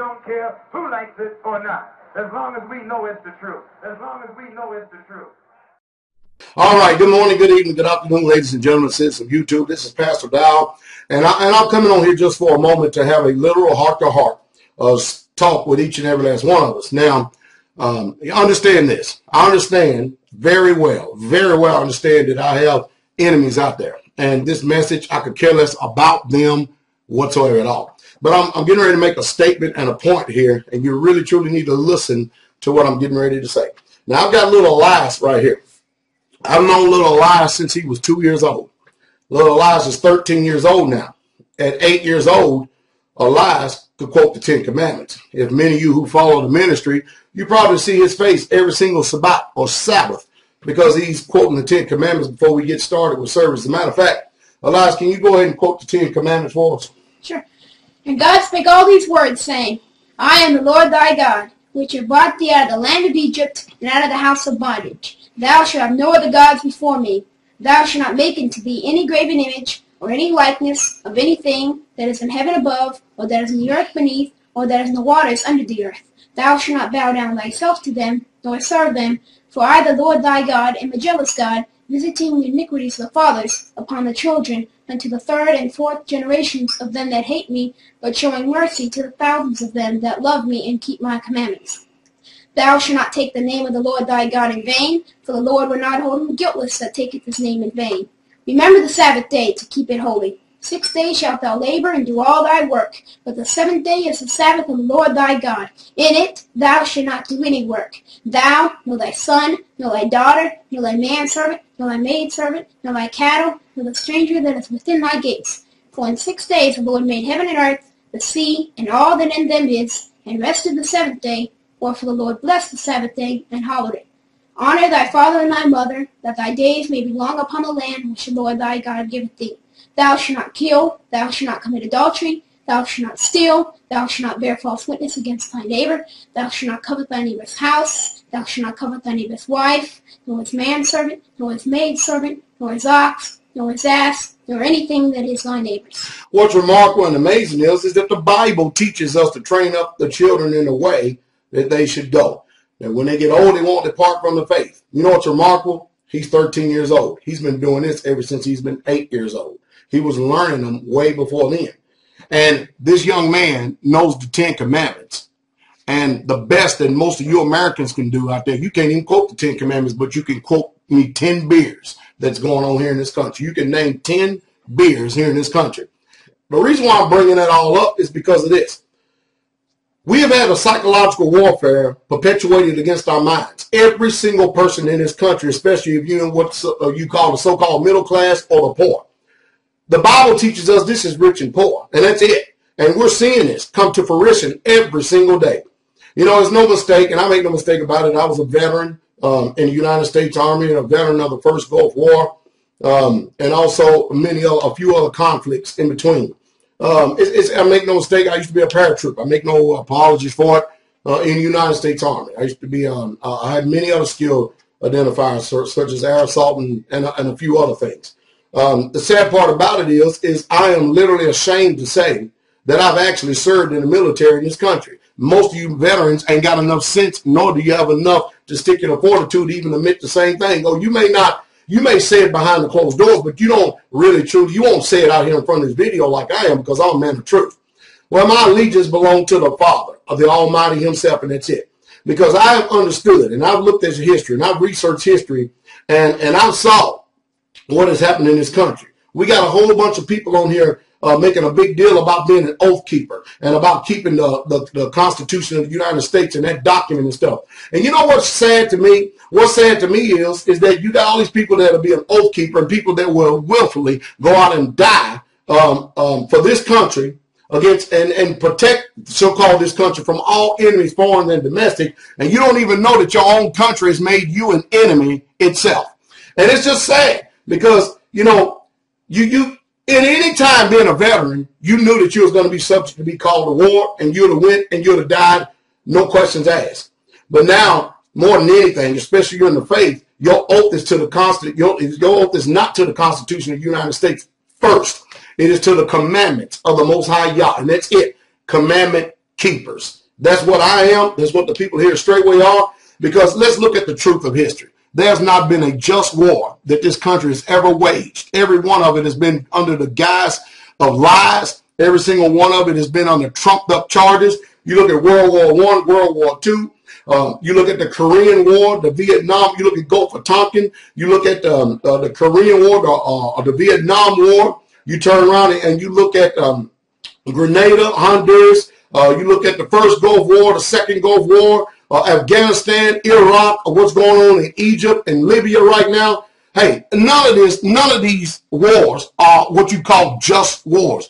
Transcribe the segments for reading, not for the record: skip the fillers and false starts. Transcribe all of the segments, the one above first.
don't care who likes it or not. As long as we know it's the truth. As long as we know it's the truth. All right, good morning, good evening, good afternoon, ladies and gentlemen, citizens of YouTube. This is Pastor Dow, and I'm coming on here just for a moment to have a literal heart-to-heart talk with each and every last one of us. Now, understand this. I understand very well understand that I have enemies out there, and this message, I could care less about them whatsoever at all. But I'm getting ready to make a statement and a point here, and you really, truly need to listen to what I'm getting ready to say. Now, I've got little Elias right here. I've known little Elias since he was 2 years old. Little Elias is 13 years old now. At 8 years old, Elias could quote the 10 Commandments. If many of you who follow the ministry, you probably see his face every single Sabbath or Sabbath because he's quoting the 10 Commandments before we get started with service. As a matter of fact, Elias, can you go ahead and quote the 10 Commandments for us? Sure. And God spake all these words, saying, I am the Lord thy God, which have brought thee out of the land of Egypt, and out of the house of bondage. Thou shalt have no other gods before me. Thou shalt not make unto thee any graven image, or any likeness of anything that is in heaven above, or that is in the earth beneath, or that is in the waters under the earth. Thou shalt not bow down thyself to them, nor serve them. For I, the Lord thy God, am a jealous God, visiting the iniquities of the fathers upon the children, unto the third and fourth generations of them that hate me, but showing mercy to the thousands of them that love me and keep my commandments. Thou shalt not take the name of the Lord thy God in vain, for the Lord will not hold him guiltless that taketh his name in vain. Remember the Sabbath day to keep it holy. 6 days shalt thou labor and do all thy work, but the seventh day is the Sabbath of the Lord thy God. In it thou shalt not do any work, thou, nor thy son, nor thy daughter, nor thy manservant, nor thy maidservant, nor thy cattle, nor the stranger that is within thy gates. For in 6 days the Lord made heaven and earth, the sea, and all that in them is, and rested the seventh day. Wherefore the Lord blessed the Sabbath day and hallowed it. Honor thy father and thy mother, that thy days may be long upon the land which the Lord thy God giveth thee. Thou shalt not kill, thou shalt not commit adultery, thou shalt not steal, thou shalt not bear false witness against thy neighbor, thou shalt not covet thy neighbor's house, thou shalt not covet thy neighbor's wife, nor his manservant, nor his maidservant, nor his ox, nor his ass, nor anything that is thy neighbor's. What's remarkable and amazing is that the Bible teaches us to train up the children in the way that they should go. And when they get old, they won't depart from the faith. You know what's remarkable? He's 13 years old. He's been doing this ever since he's been 8 years old. He was learning them way before then. And this young man knows the 10 Commandments. And the best that most of you Americans can do out there, you can't even quote the 10 Commandments, but you can quote me 10 beers that's going on here in this country. You can name 10 beers here in this country. The reason why I'm bringing that all up is because of this. We have had a psychological warfare perpetuated against our minds. Every single person in this country, especially if you're in what you call the so-called middle class or the poor. The Bible teaches us this is rich and poor, and that's it. And we're seeing this come to fruition every single day. You know, it's no mistake, and I make no mistake about it. I was a veteran in the United States Army and a veteran of the First Gulf War, and also a few other conflicts in between. I make no mistake, I used to be a paratrooper. I make no apologies for it in the United States Army. I used to be, I had many other skill identifiers, such as air assault and a few other things. The sad part about it is I am literally ashamed to say that I've actually served in the military in this country. Most of you veterans ain't got enough sense, nor do you have enough to stick in a fortitude to even admit the same thing. Oh, you may say it behind the closed doors, but you don't really truly, you won't say it out here in front of this video like I am because I'm a man of truth. Well, my allegiance belong to the Father of the Almighty himself, and that's it. Because I have understood, and I've looked at history, and I've researched history, and I saw what has happened in this country. We got a whole bunch of people on here making a big deal about being an oath keeper and about keeping the Constitution of the United States and that document and stuff. And you know what's sad to me? What's sad to me is that you got all these people that will be an oath keeper and people that will willfully go out and die for this country against and protect so-called this country from all enemies, foreign and domestic. And you don't even know that your own country has made you an enemy itself. And it's just sad because, you know, in any time being a veteran, you knew that you was going to be subject to be called to war, and you'd have went and you'd have died, no questions asked. But now, more than anything, especially you're in the faith, your oath is to the your oath is not to the Constitution of the United States first. It is to the commandments of the Most High Yah, and that's it. Commandment keepers. That's what I am. That's what the people here straightway are. Because let's look at the truth of history. There's not been a just war that this country has ever waged. Every one of it has been under the guise of lies. Every single one of it has been under trumped up charges. You look at World War I, World War II. You look at the Korean War, the Vietnam. You look at Gulf of Tonkin. You look at the Korean War, the Vietnam War. You turn around and you look at Grenada, Honduras. You look at the first Gulf War, the second Gulf War, Afghanistan, Iraq, what's going on in Egypt and Libya right now. Hey, none of these wars are what you call just wars.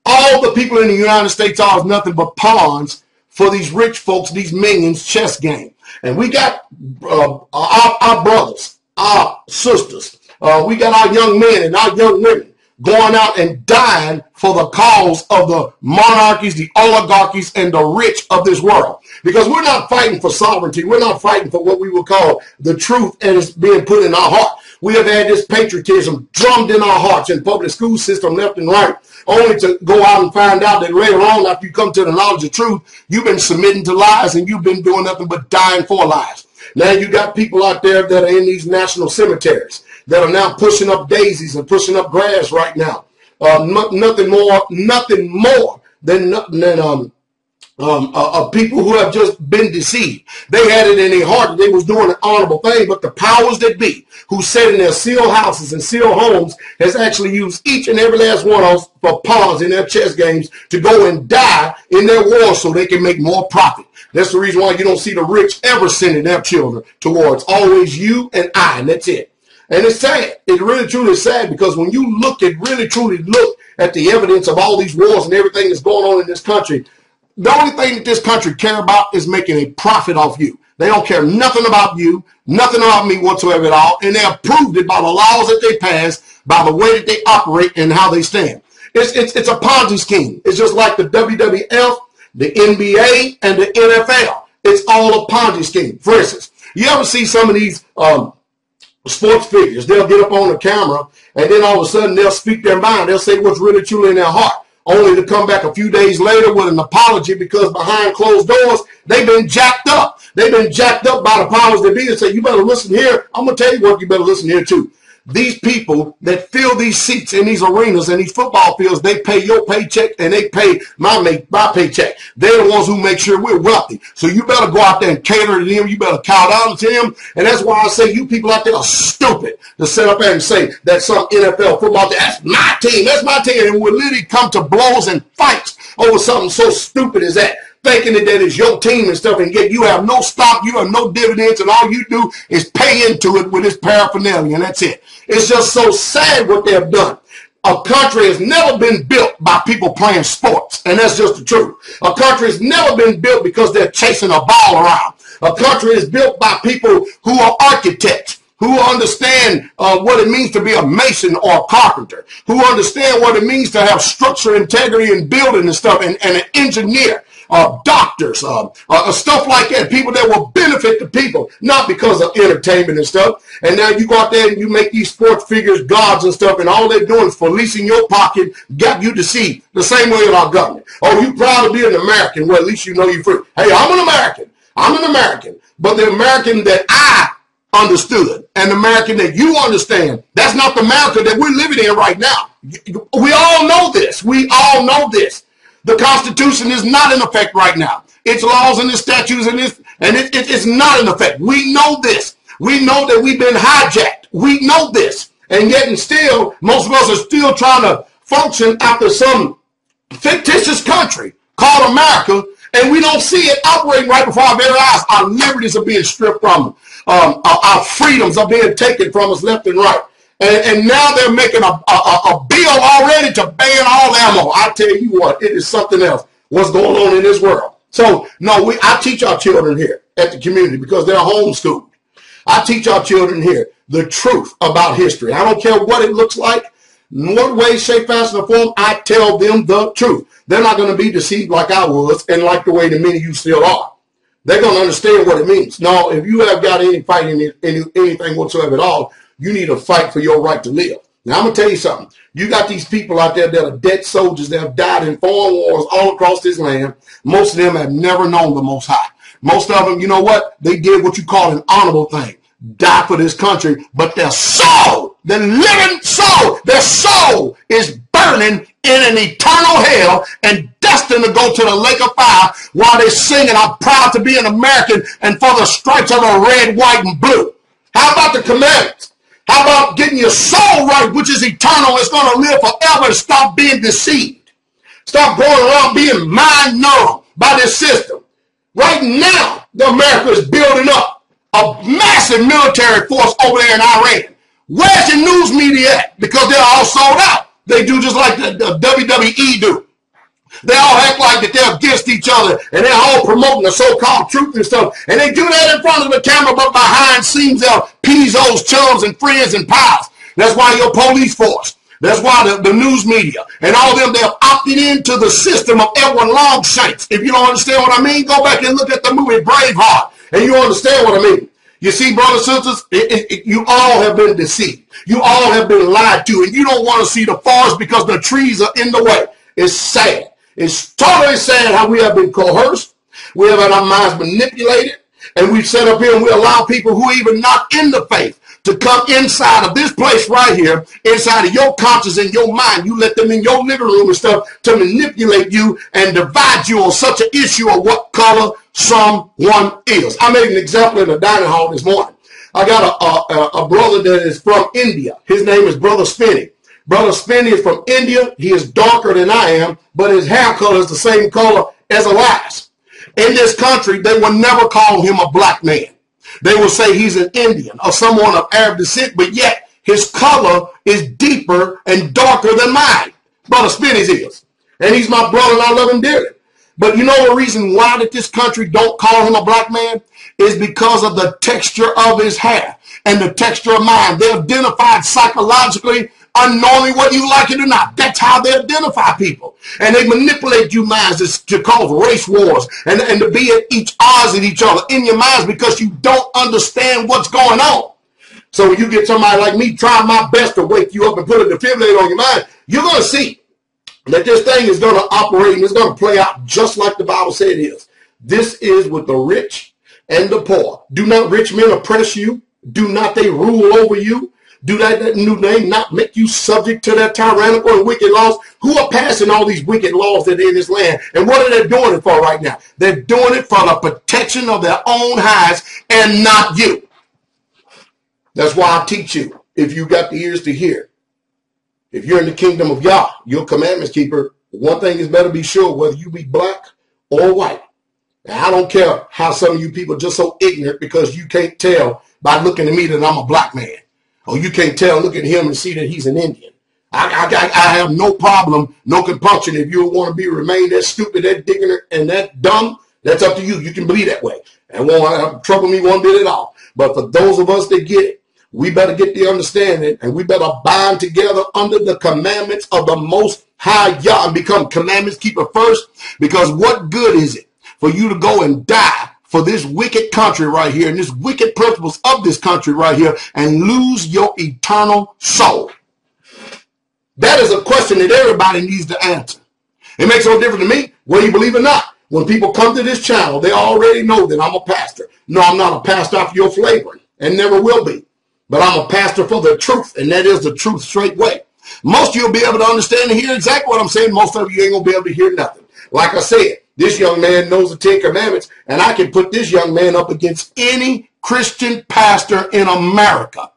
All the people in the United States are nothing but pawns for these rich folks, these minions chess game. And we got our brothers, our sisters, we got our young men and our young women going out and dying for the cause of the monarchies, the oligarchies, and the rich of this world. Because we're not fighting for sovereignty. We're not fighting for what we would call the truth, and it's being put in our heart. We have had this patriotism drummed in our hearts in public school system left and right, only to go out and find out that later on, after you come to the knowledge of truth, you've been submitting to lies and you've been doing nothing but dying for lies. Now you got people out there that are in these national cemeteries that are now pushing up daisies and pushing up grass right now. Nothing more than people who have just been deceived. They had it in their heart that they was doing an honorable thing, but the powers that be, who sit in their sealed houses and sealed homes, has actually used each and every last one of us for pawns in their chess games to go and die in their wars so they can make more profit. That's the reason why you don't see the rich ever sending their children to war. It's always you and I, and that's it. And it's sad. It really truly is sad, because when you really truly look at the evidence of all these wars and everything that's going on in this country, the only thing that this country care about is making a profit off you. They don't care nothing about you, nothing about me whatsoever at all, and they have proved it by the laws that they pass, by the way that they operate, and how they stand. It's a Ponzi scheme. It's just like the WWF, the NBA, and the NFL. It's all a Ponzi scheme. For instance, you ever see some of these sports figures? They'll get up on the camera, and then all of a sudden they'll speak their mind. They'll say what's really truly in their heart, only to come back a few days later with an apology, because behind closed doors, they've been jacked up. They've been jacked up by the powers that be and say, you better listen here. I'm going to tell you what, you better listen here too. These people that fill these seats in these arenas and these football fields, they pay your paycheck and they pay my paycheck. They're the ones who make sure we're wealthy. So you better go out there and cater to them. You better cow down to them. And that's why I say you people out there are stupid to sit up there and say that some NFL football, that's my team. That's my team. And we'll literally come to blows and fights over something so stupid as that, thinking that is your team and stuff, and yet you have no stock, you have no dividends, and all you do is pay into it with this paraphernalia, and that's it. It's just so sad what they have done. A country has never been built by people playing sports, and that's just the truth. A country has never been built because they're chasing a ball around. A country is built by people who are architects, who understand what it means to be a mason or a carpenter, who understand what it means to have structure, integrity, and building and stuff, and an engineer. Doctors, stuff like that, people that will benefit the people, not because of entertainment and stuff. And now you go out there and you make these sports figures gods and stuff, and all they're doing is fleecing your pocket, got you deceived. The same way with our government. Oh, you proud to be an American? Well, at least you know you're free. Hey, I'm an American. I'm an American. But the American that I understood and the American that you understand, that's not the America that we're living in right now. We all know this. We all know this. The Constitution is not in effect right now. Its laws and its statutes and it's not in effect. We know this. We know that we've been hijacked. We know this. And yet and still, most of us are still trying to function after some fictitious country called America, and we don't see it operating right before our very eyes. Our liberties are being stripped from us. Our freedoms are being taken from us left and right. And now they're making a bill already to ban all ammo. I tell you what, it is something else what's going on in this world. So, no, I teach our children here at the community because they're homeschooled. I teach our children here the truth about history. I don't care what it looks like, in what way, shape, fashion, or form, I tell them the truth. They're not going to be deceived like I was and like the way that many of you still are. They're going to understand what it means. Now, if you have got any fighting anything whatsoever at all, you need to fight for your right to live. Now, I'm going to tell you something. You got these people out there that are dead soldiers that have died in foreign wars all across this land. Most of them have never known the Most High. Most of them, you know what? They did what you call an honorable thing. Die for this country. But their soul, the living soul, their soul is burning in an eternal hell and destined to go to the lake of fire while they're singing, I'm proud to be an American and for the stripes of the red, white, and blue. How about the commandments? How about getting your soul right, which is eternal? It's going to live forever, and stop being deceived. Stop going around being mind numb by this system. Right now, America is building up a massive military force over there in Iran. Where's your news media at? Because they're all sold out. They do just like the WWE do. They all act like that they're against each other, and they're all promoting the so-called truth and stuff. And they do that in front of the camera, but behind scenes they're Pizzo's chums and friends and pals. That's why your police force, that's why the news media and all them, they're opted into the system of Edwin Longshanks. If you don't understand what I mean, go back and look at the movie Braveheart, and you understand what I mean. You see, brothers and sisters, you all have been deceived. You all have been lied to, and you don't want to see the forest because the trees are in the way. It's sad. It's totally sad how we have been coerced. We have had our minds manipulated, and we've set up here and we allow people who are even not in the faith to come inside of this place right here, inside of your conscience and your mind. You let them in your living room and stuff to manipulate you and divide you on such an issue of what color someone is. I made an example in the dining hall this morning. I got a brother that is from India. His name is Brother Spinney. Brother Spinney is from India. He is darker than I am, but his hair color is the same color as Elias. In this country, they will never call him a black man. They will say he's an Indian or someone of Arab descent, but yet his color is deeper and darker than mine. Brother Spinney's is. And he's my brother and I love him dearly. But you know the reason why that this country don't call him a black man is because of the texture of his hair and the texture of mine. They're identified psychologically, unknowingly, whether you like it or not. That's how they identify people. And they manipulate you minds to cause race wars and to be at odds with each other in your minds because you don't understand what's going on. So when you get somebody like me trying my best to wake you up and put a defibrillator on your mind, you're going to see that this thing is going to operate and it's going to play out just like the Bible said it is. This is with the rich and the poor. Do not rich men oppress you? Do not they rule over you? Do that new name not make you subject to their tyrannical and wicked laws? Who are passing all these wicked laws that are in this land? And what are they doing it for right now? They're doing it for the protection of their own hides and not you. That's why I teach you, if you got the ears to hear. If you're in the kingdom of Yah, your commandments keeper, one thing is better be sure, whether you be black or white. And I don't care how some of you people are just so ignorant because you can't tell by looking at me that I'm a black man. Or you can't tell, look at him and see that he's an Indian. I have no problem, no compunction. If you want to remain that stupid, that ignorant, and that dumb, that's up to you. You can believe that way. And won't trouble me one bit at all. But for those of us that get it, we better get the understanding and we better bind together under the commandments of the Most High Yah and become commandments keeper first. Because what good is it for you to go and die for this wicked country right here and this wicked principles of this country right here and lose your eternal soul? That is a question that everybody needs to answer. It makes no difference to me whether you believe or not. When people come to this channel, they already know that I'm a pastor. No, I'm not a pastor after your flavoring and never will be. But I'm a pastor for the truth, and that is the truth straight way. Most of you will be able to understand and hear exactly what I'm saying. Most of you ain't going to be able to hear nothing. Like I said, this young man knows the 10 Commandments, and I can put this young man up against any Christian pastor in America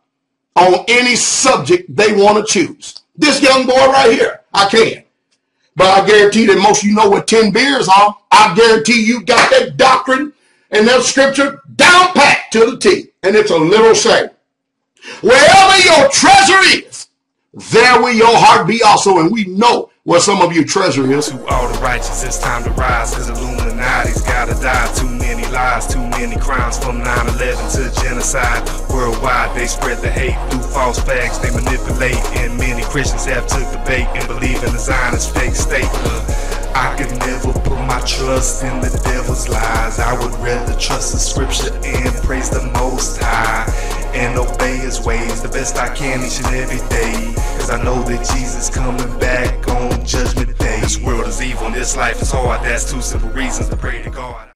on any subject they want to choose. This young boy right here, I can. But I guarantee that most of you know what 10 beers are. I guarantee you got that doctrine and that scripture down pat to the T. And it's a little shame. Wherever your treasure is, there will your heart be also. And we know where some of your treasure is. To all the righteous, it's time to rise, cause Illuminati's gotta die. Too many lies, too many crimes, from 9/11 to genocide. Worldwide, they spread the hate through false facts, they manipulate. And many Christians have took the bait and believe in the Zionist fake state. I could never put my trust in the devil's lies. I would rather trust the scripture and praise the Most High. and obey his ways the best I can each and every day. Cause I know that Jesus coming back on judgment day. This world is evil and this life is hard. That's two simple reasons to pray to God.